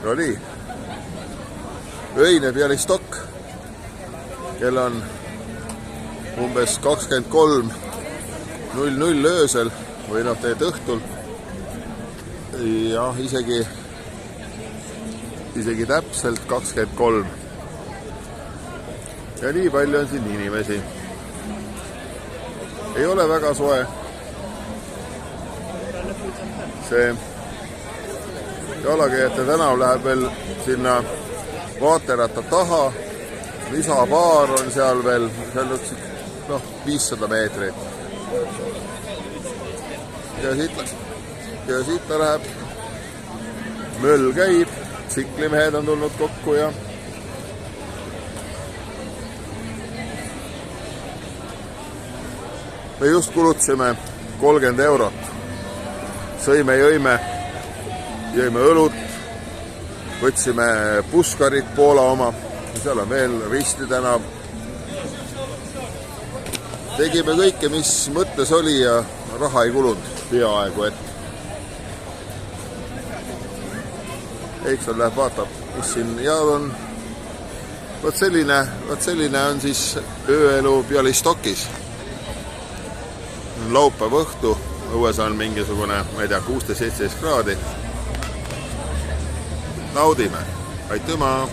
No nii, öine Bialystok, kell on umbes 23:00 öösel või noh, teed õhtul. Ja isegi täpselt 23. Ja nii palju on siin inimesi. Ei ole väga soe. See jalakäijate tänav läheb veel sinna vaateratta taha. Lisabaar on seal veel, seal on 500 meetrit. Ja siit ta läheb. Möll käib, tsiklimehed on tulnud kokku ja me just kulutasime 30 eurot. Sõime, jõime õlut, võtsime puskarit, Poola oma, seal on veel Risti tänav. Tegime kõike, mis mõttes oli ja raha ei kulunud peaaegu, et Eikson läheb vaatab, mis siin ja on. Võt selline on siis ööelu Bialystokis. Laupäev õhtu, õues on mingisugune, ma ei tea, 16-17 kraadi. Naudime. Aitüma!